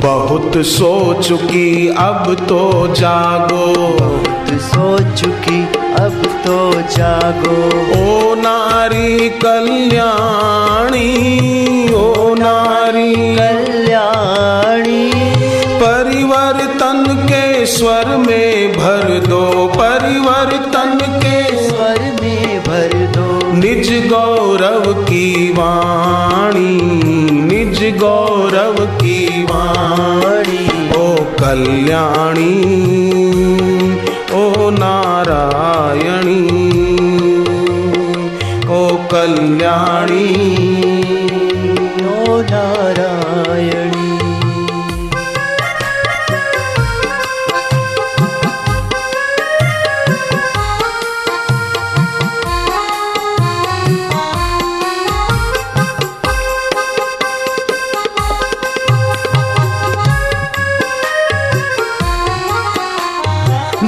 बहुत सो चुकी अब तो जागो, बहुत सो चुकी अब तो जागो। ओ नारी कल्याणी, ओ नारी कल्याणी, परिवर्तन के स्वर में भर दो, परिवर्तन के स्वर में भर दो। निज गौरव की वाणी, निज गौरव की वाणी। ओ कल्याणी, ओ नारायणी, ओ कल्याणी, ओ नारायणी।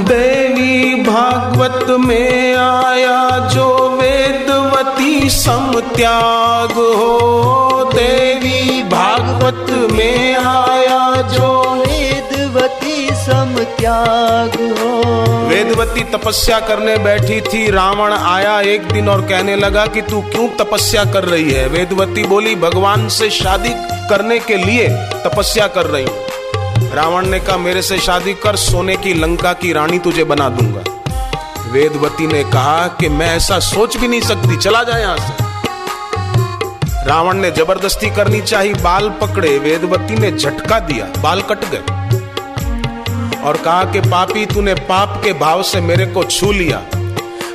देवी भागवत में आया जो वेदवती सम त्याग हो, देवी भागवत में आया जो वेदवती सम त्याग हो। वेदवती तपस्या करने बैठी थी, रावण आया एक दिन और कहने लगा कि तू क्यों तपस्या कर रही है। वेदवती बोली भगवान से शादी करने के लिए तपस्या कर रही हूं। रावण ने कहा मेरे से शादी कर, सोने की लंका की रानी तुझे बना दूंगा। वेदवती ने कहा कि मैं ऐसा सोच भी नहीं सकती, चला जाए यहां से। रावण ने जबरदस्ती करनी चाहिए, बाल पकड़े, वेदवती ने झटका दिया, बाल कट गए और कहा कि पापी तूने पाप के भाव से मेरे को छू लिया,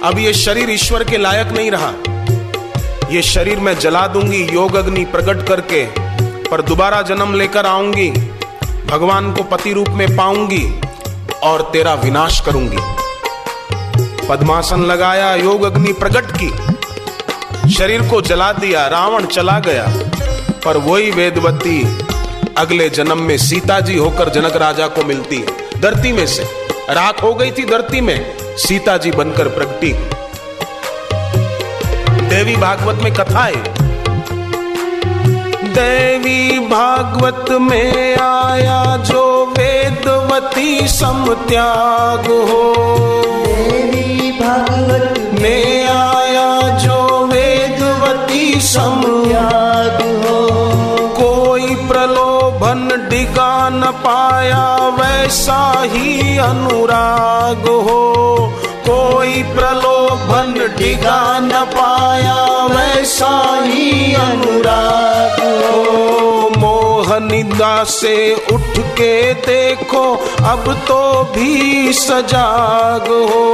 अब ये शरीर ईश्वर के लायक नहीं रहा, ये शरीर मैं जला दूंगी योग अग्नि प्रकट करके, पर दोबारा जन्म लेकर आऊंगी, भगवान को पति रूप में पाऊंगी और तेरा विनाश करूंगी। पद्मासन लगाया, योग अग्नि प्रकट की, शरीर को जला दिया, रावण चला गया। पर वही वेदवती अगले जन्म में सीता जी होकर जनक राजा को मिलती है। धरती में से राख हो गई थी, धरती में सीता जी बनकर प्रगटी। देवी भागवत में कथा है, देवी भागवत में आया जो वेदवती सम त्याग हो, देवी भागवत में आया जो वेदवती सम त्याग हो। कोई प्रलोभन डिगा न पाया वैसा ही अनुराग हो, कोई प्रलोभन डिगा न पाया वैसा ही अनुराग हो। मोह निद्रा से उठ के देखो अब तो भी सजाग हो,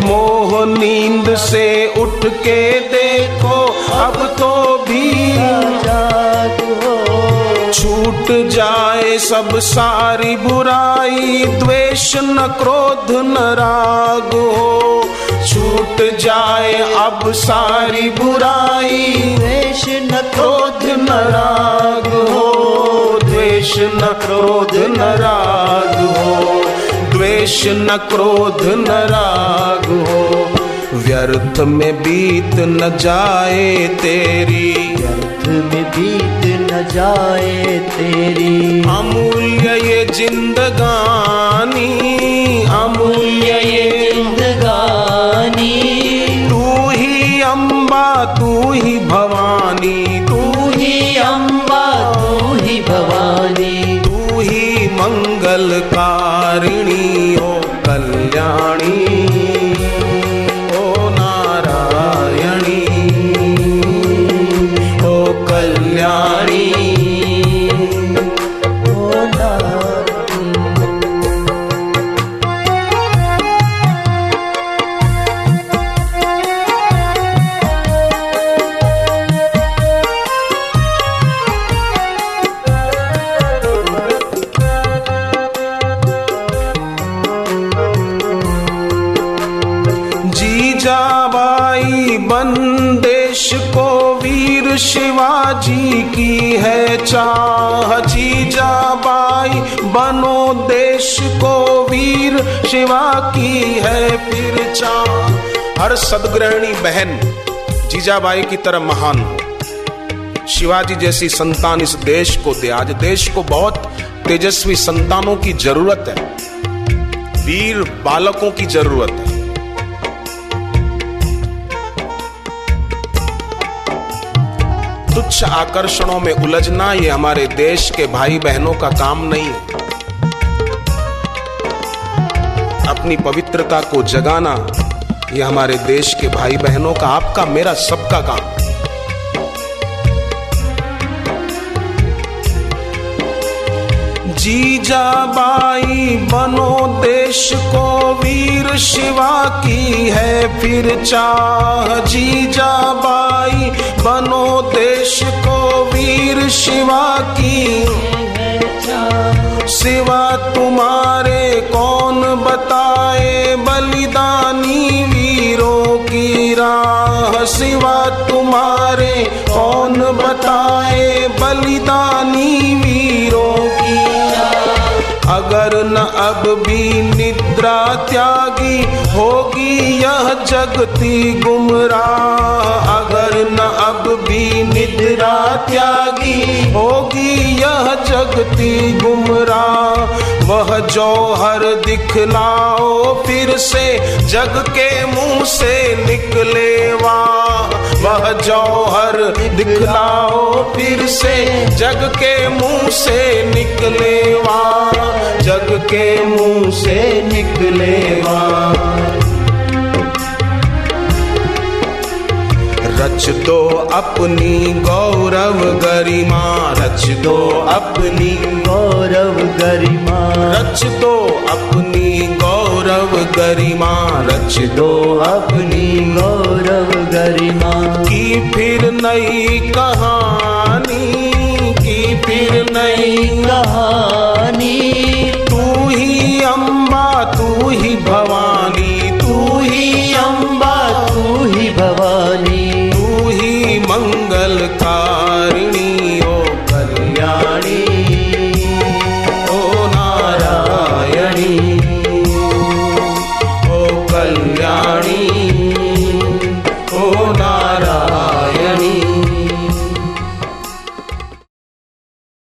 मोह नींद से उठ के देखो अब तो भी सजाग हो। छूट जाए सब सारी बुराई, द्वेष न क्रोध न राग हो, छूट जाए अब सारी बुराई, द्वेष न क्रोध न राग हो, द्वेष न क्रोध न राग हो, द्वेष न क्रोध न राग हो। व्यर्थ में बीत न जाए तेरी, व्यर्थ में बीत न जाए तेरी, अमूल्य ये जिंदगानी, अमूल्य ये जिंदगानी। तू ही अम्बा तू ही भवानी, तू ही अम्बा तू ही भवानी, तू ही मंगलकारिणी, ओ कल्याणी, ओ नारायणी, ओ कल्याणी, ओ नारायणी। जीजाबाई बन देश को वीर शिवाजी की है चाह, जीजाबाई बनो देश को वीर शिवा की है फिर चाह। हर सदग्रहणी बहन जीजाबाई की तरह महान हो, शिवाजी जैसी संतान इस देश को दे। आज देश को बहुत तेजस्वी संतानों की जरूरत है, वीर बालकों की जरूरत है। तुच्छ आकर्षणों में उलझना ये हमारे देश के भाई बहनों का काम नहीं है। अपनी पवित्रता को जगाना ये हमारे देश के भाई बहनों का, आपका, मेरा, सबका काम। जीजाबाई बनो देश को वीर शिवा की है फिर चाह। जीजाबाई बनो देश को वीर शिवा की सिवा तुम्हारे कौन बताए बलिदानी वीरों की राह। सिवा तुम्हारे कौन बताए बलिदानी वीरों की राह। अगर न अब भी निद्रा त्यागी होगी यह जगती गुमराह। अगर न अब भी निद्रा त्यागी होगी यह जगती गुमराह। वह जौहर दिखलाओ फिर से जग के मुंह से निकले वाह। वह जौहर दिखलाओ फिर से जग के मुंह से निकले वाह। जग के मुंह से निकले वाह। रच दो अपनी गौरव गरिमा, रच दो अपनी गौरव गरिमा, रच दो अपनी गौरव गरिमा, रच दो अपनी गौरव गरिमा। की फिर नई कहानी, की फिर नई कहानी। तू ही अम्बा तू ही भवानी।